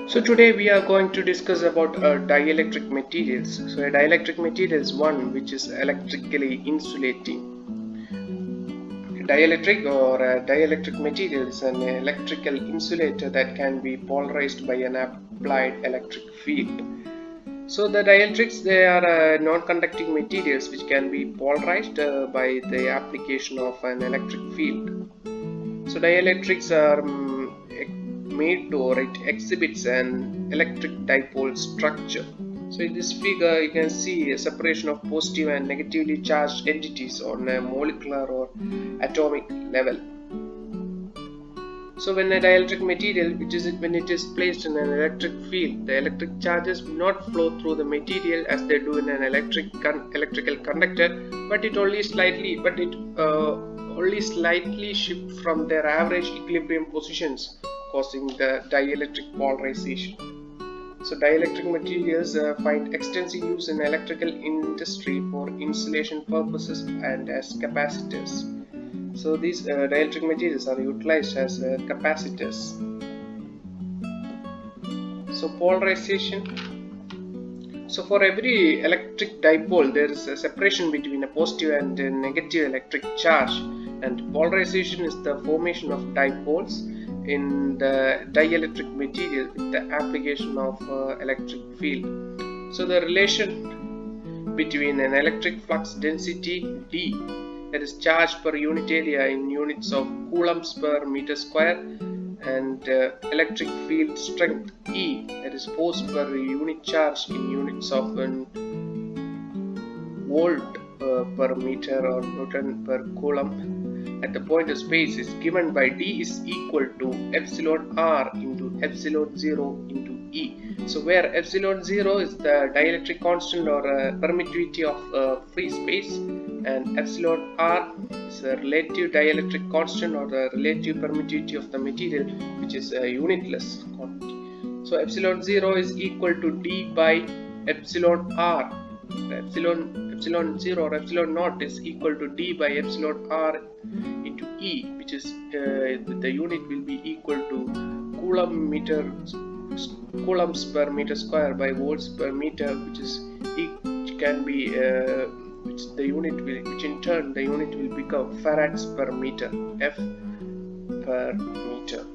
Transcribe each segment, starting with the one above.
So today we are going to discuss about dielectric materials. So a dielectric material is one which is electrically insulating. A dielectric material is an electrical insulator that can be polarized by an applied electric field. So the dielectrics, they are non-conducting materials which can be polarized by the application of an electric field. So dielectrics are made to, or it exhibits an electric dipole structure. So in this figure you can see a separation of positive and negatively charged entities on a molecular or atomic level. So when a dielectric material, when it is placed in an electric field, the electric charges will not flow through the material as they do in an electrical conductor, but it only slightly shift from their average equilibrium positions, causing the dielectric polarization. So dielectric materials find extensive use in electrical industry for insulation purposes and as capacitors. So these dielectric materials are utilized as capacitors. So polarization. So for every electric dipole, there is a separation between a positive and a negative electric charge, and polarization is the formation of dipoles in the dielectric material with the application of electric field. So the relation between an electric flux density D, that is charge per unit area in units of coulombs per meter square, and electric field strength E, that is force per unit charge in units of volt per meter or Newton per coulomb at the point of space, is given by D is equal to epsilon R into epsilon 0 into E. So where epsilon 0 is the dielectric constant or permittivity of free space, and epsilon R is a relative dielectric constant or the relative permittivity of the material, which is a unitless quantity. So epsilon 0 is equal to D by epsilon R. Epsilon 0 or epsilon naught is equal to D by epsilon R into E, which is the unit will be equal to coulombs per meter square by volts per meter, which can be which in turn the unit will become farads per meter, F per meter.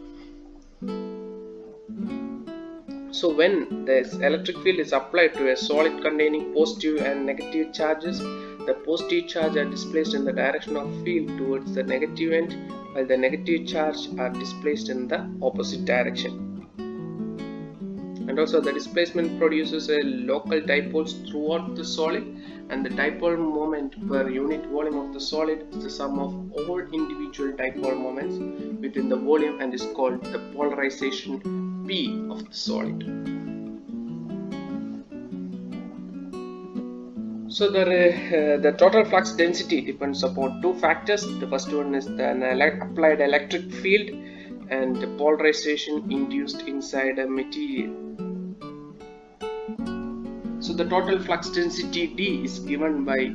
So when this electric field is applied to a solid containing positive and negative charges, the positive charge are displaced in the direction of field towards the negative end, while the negative charge are displaced in the opposite direction. And also the displacement produces a local dipoles throughout the solid, and the dipole moment per unit volume of the solid is the sum of all individual dipole moments within the volume and is called the polarization P of the solid. So the total flux density depends upon two factors. The first one is the applied electric field and the polarization induced inside a material. So the total flux density D is given by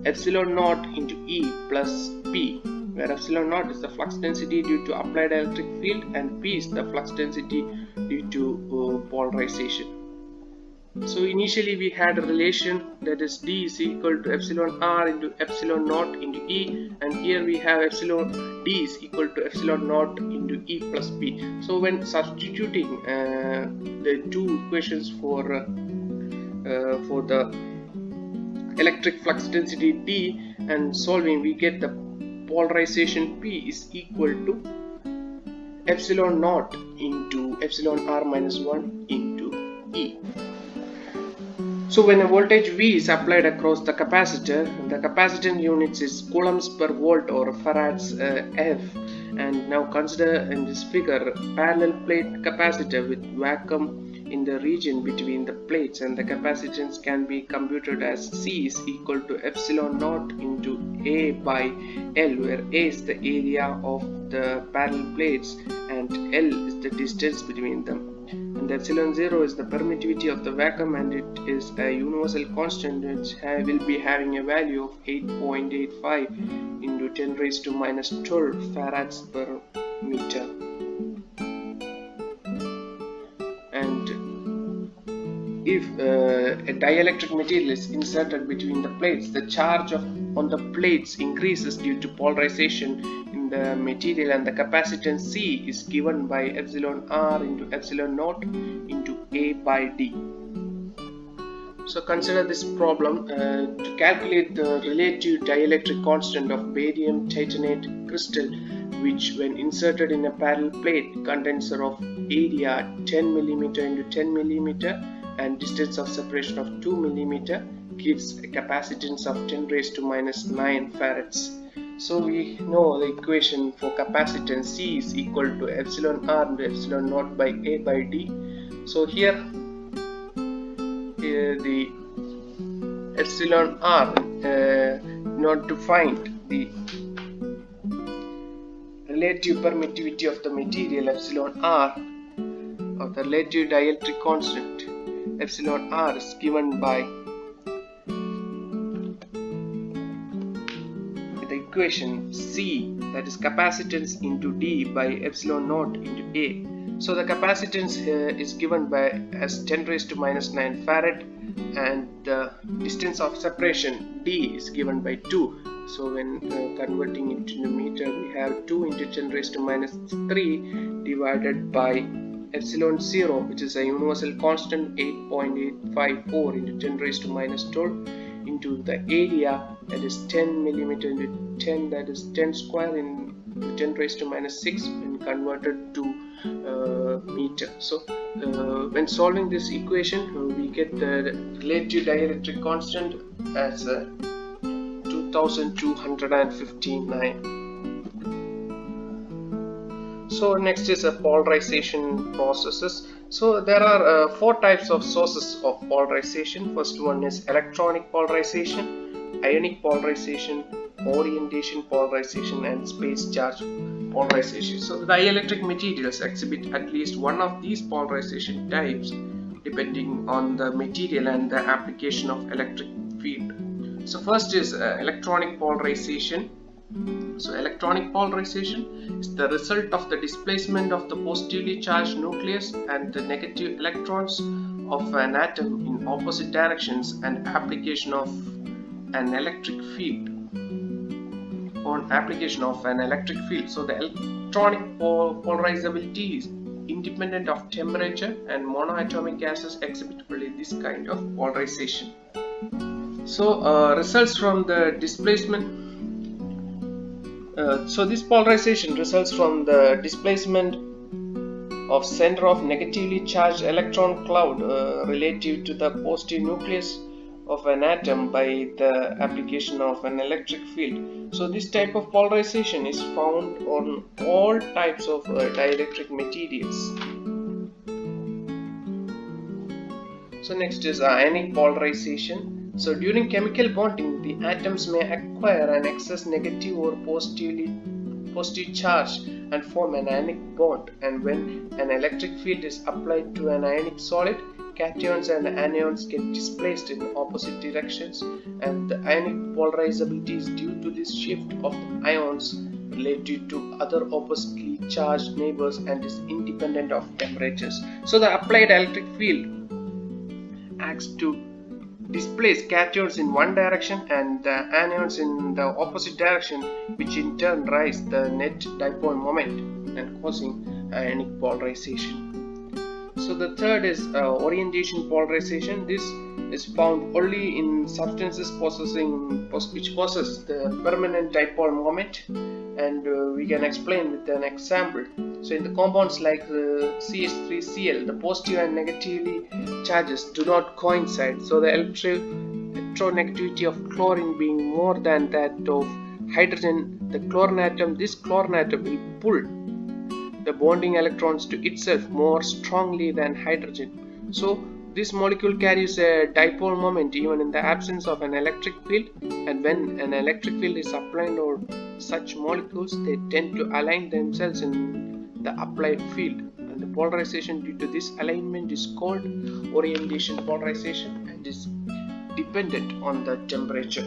epsilon naught into E plus P, where epsilon naught is the flux density due to applied electric field and P is the flux density due to polarization. So initially we had a relation, that is D is equal to epsilon R into epsilon naught into E, and here we have epsilon D is equal to epsilon naught into E plus P. So when substituting the two equations for the electric flux density D and solving, we get the polarization P is equal to epsilon naught into epsilon R minus 1 into E. So when a voltage V is applied across the capacitor, the capacitance units is coulombs per volt or farads F. And now consider in this figure parallel plate capacitor with vacuum in the region between the plates, and the capacitance can be computed as C is equal to epsilon naught into A by L, where A is the area of the parallel plates and L is the distance between them. And epsilon 0 is the permittivity of the vacuum, and it is a universal constant which will be having a value of 8.85 into 10 raised to minus 12 farads per meter. if a dielectric material is inserted between the plates, the charge on the plates increases due to polarization in the material, and the capacitance C is given by epsilon R into epsilon naught into A by D. So consider this problem. To calculate the relative dielectric constant of barium titanate crystal, which when inserted in a parallel plate condenser of area 10 mm into 10 mm and distance of separation of 2 mm, gives a capacitance of 10 raised to minus 9 farads. So we know the equation for capacitance C is equal to epsilon R into epsilon naught by A by D. So here the epsilon R, in order to find the relative permittivity of the material, epsilon R, or the relative dielectric constant epsilon R, is given by the equation C, that is capacitance into D by epsilon naught into A. So the capacitance is given by as 10 raised to minus 9 farad, and the distance of separation D is given by 2. So when converting it into meter, we have 2 into 10 raised to minus 3 divided by epsilon 0, which is a universal constant, 8.854 into 10 raised to minus 12 into the area, that is 10 millimeter into 10, that is 10 square in 10 raised to minus 6 when converted to meter. So when solving this equation, we get the relative dielectric constant as 2259. So next is a polarization processes. So there are 4 types of sources of polarization. First one is electronic polarization, ionic polarization, orientation polarization, and space charge polarization. So the dielectric materials exhibit at least one of these polarization types depending on the material and the application of electric field. So first is electronic polarization. So electronic polarization is the result of the displacement of the positively charged nucleus and the negative electrons of an atom in opposite directions and application of an electric field. So the electronic polarizability is independent of temperature, and monoatomic gases exhibit only this kind of polarization. So results from the displacement. So this polarization results from the displacement of center of negatively charged electron cloud relative to the positive nucleus of an atom by the application of an electric field. So this type of polarization is found on all types of dielectric materials. So next is ionic polarization. So during chemical bonding, the atoms may acquire an excess negative or positive charge and form an ionic bond, and when an electric field is applied to an ionic solid, cations and anions get displaced in opposite directions, and the ionic polarizability is due to this shift of the ions related to other oppositely charged neighbors and is independent of temperatures. So the applied electric field acts to displace cations in one direction and the anions in the opposite direction, which in turn rise the net dipole moment and causing ionic polarization. So the third is orientation polarization. This is found only in substances which possess the permanent dipole moment, and we can explain with an example. So in the compounds like CH3Cl, the positive and negatively charges do not coincide. So the electronegativity of chlorine being more than that of hydrogen, this chlorine atom will pull the bonding electrons to itself more strongly than hydrogen. So this molecule carries a dipole moment even in the absence of an electric field, and when an electric field is applied on such molecules, they tend to align themselves in the applied field, and the polarization due to this alignment is called orientation polarization and is dependent on the temperature.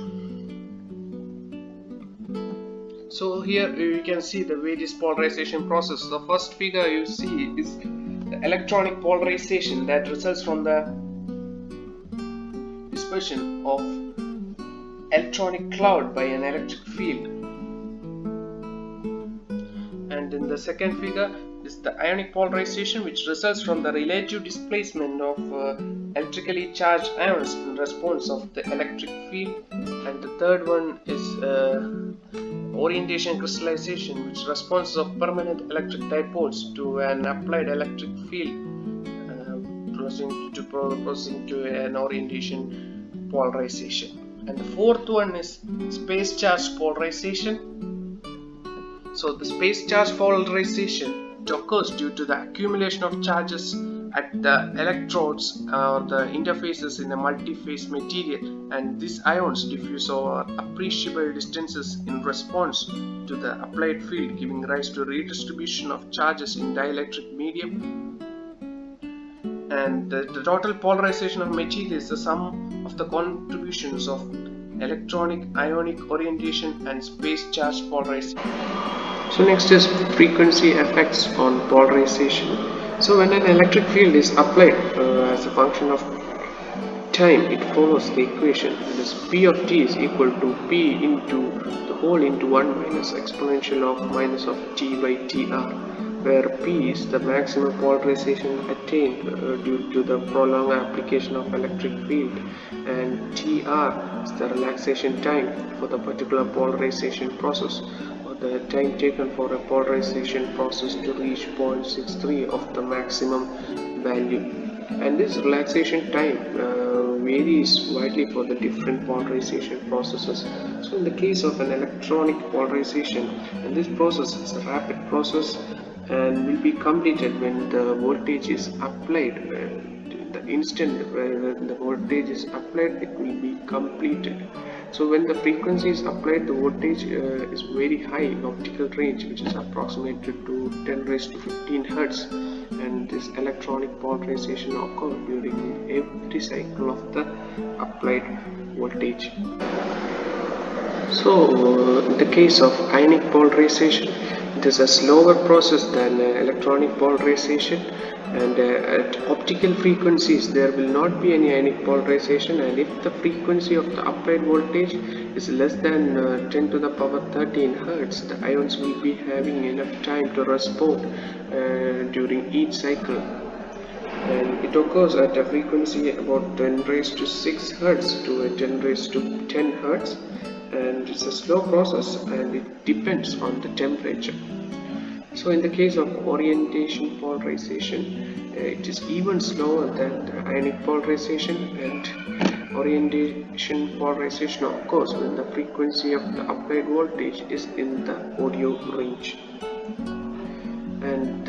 So here you can see the various polarization process. The first figure you see is the electronic polarization that results from the dispersion of electronic cloud by an electric field. And in the second figure is the ionic polarization, which results from the relative displacement of electrically charged ions in response of the electric field. And the third one is orientation crystallization, which responds of permanent electric dipoles to an applied electric field, proceeding to an orientation polarization. And the fourth one is space charge polarization. So the space charge polarization occurs due to the accumulation of charges at the electrodes or the interfaces in a multi-phase material, and these ions diffuse over appreciable distances in response to the applied field, giving rise to redistribution of charges in dielectric medium. And the total polarization of material is the sum of the contributions of electronic, ionic orientation and space charge polarization. So next is frequency effects on polarization. So when an electric field is applied as a function of time, it follows the equation. This P of t is equal to P into the whole into 1 minus exponential of minus of t by tr, where P is the maximum polarization attained due to the prolonged application of electric field, and tr is the relaxation time for the particular polarization process, or the time taken for a polarization process to reach 0.63 of the maximum value. And this relaxation time varies widely for the different polarization processes. So in the case of an electronic polarization, and this process is a rapid process and will be completed when the voltage is applied. The instant where the voltage is applied, it will be completed. So when the frequency is applied, the voltage is very high in optical range, which is approximated to 10 raised to 15 hertz, and this electronic polarization occurs during every cycle of the applied voltage. So in the case of ionic polarization, it is a slower process than electronic polarization, and at optical frequencies there will not be any ionic polarization, and if the frequency of the applied voltage is less than 10 to the power 13 hertz, the ions will be having enough time to respond during each cycle, and it occurs at a frequency about 10 raised to 6 hertz to a 10 raised to 10 hertz, and it's a slow process and it depends on the temperature. So in the case of orientation polarization, it is even slower than the ionic polarization, and orientation polarization occurs when the frequency of the applied voltage is in the audio range. And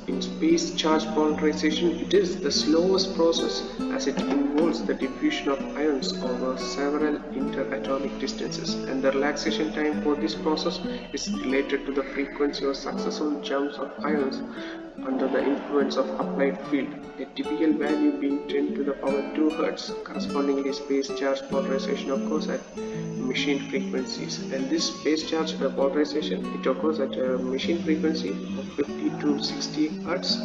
in space charge polarization, it is the slowest process as it involves the diffusion of ions over several interatomic distances, and the relaxation time for this process is related to the frequency of successive jumps of ions under the influence of applied field, a typical value being 10 to the power 2 hertz. Correspondingly, space charge polarization occurs at machine frequencies, and this space charge polarization, it occurs at a machine frequency of 50 to 60 hertz,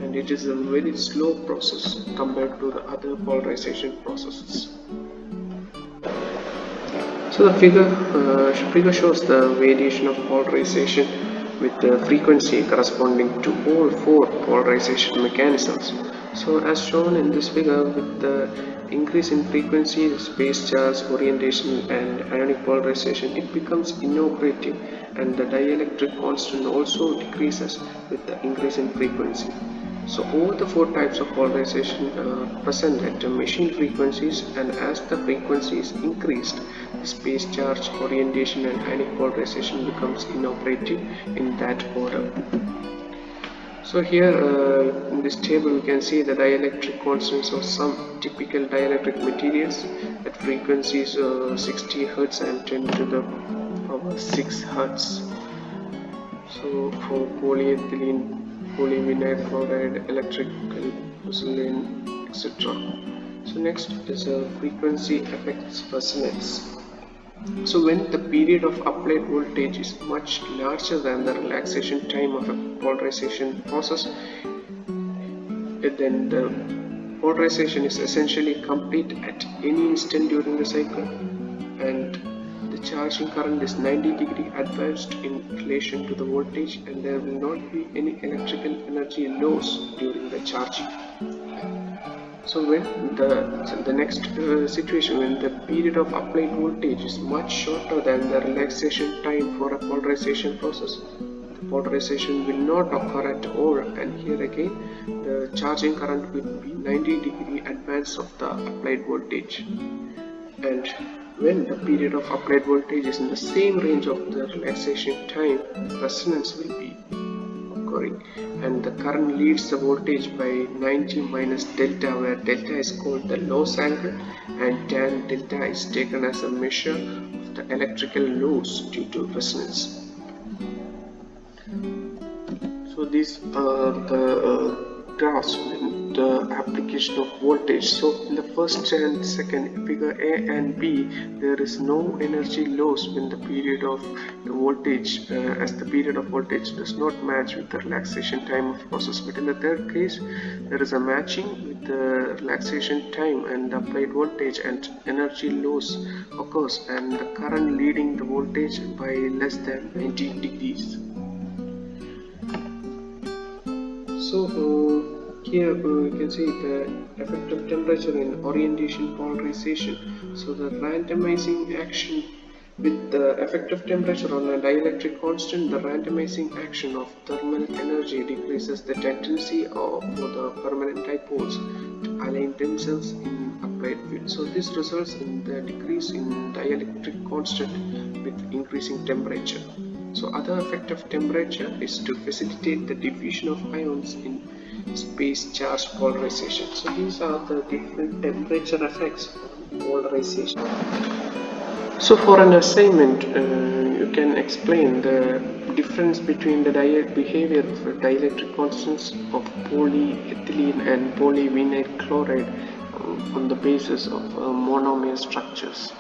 and it is a very slow process compared to the other polarization processes. So the figure shows the variation of polarization with the frequency corresponding to all four polarization mechanisms. So as shown in this figure, with the increase in frequency, the space charge, orientation and ionic polarization, it becomes inoperative, and the dielectric constant also decreases with the increase in frequency. So all the four types of polarization are present at machine frequencies, and as the frequency is increased, the space charge, orientation and ionic polarization becomes inoperative in that order. So here in this table we can see the dielectric constants of some typical dielectric materials at frequencies 60 Hz and 10 to the power 6 Hz. So for polyethylene, polyvinyl chloride, electrical porcelain, etc. So next is frequency effects resonance. So when the period of applied voltage is much larger than the relaxation time of a polarization process, then the polarization is essentially complete at any instant during the cycle, and the charging current is 90-degree advanced in relation to the voltage, and there will not be any electrical energy loss during the charging. So when the next situation, when the period of applied voltage is much shorter than the relaxation time for a polarization process, the polarization will not occur at all, and here again the charging current will be 90-degree advance of the applied voltage. And when the period of applied voltage is in the same range of the relaxation time, resonance will be occurring, and the current leads the voltage by 90 minus delta, where delta is called the loss angle and tan delta is taken as a measure of the electrical loss due to resonance. So these are the graphs in the application of voltage. So in the first and second figure A and B, there is no energy loss when the period of the voltage as the period of voltage does not match with the relaxation time of process. But in the third case, there is a matching with the relaxation time and the applied voltage, and energy loss occurs and the current leading the voltage by less than 90 degrees. So here you can see the effect of temperature in orientation polarization. So the randomizing action with the effect of temperature on a dielectric constant, the randomizing action of thermal energy decreases the tendency for the permanent dipoles to align themselves in applied field. So this results in the decrease in dielectric constant with increasing temperature. So other effect of temperature is to facilitate the diffusion of ions in space charge polarization. So these are the different temperature effects on polarization. So for an assignment, you can explain the difference between the behavior of dielectric constants of polyethylene and polyvinyl chloride on the basis of monomer structures.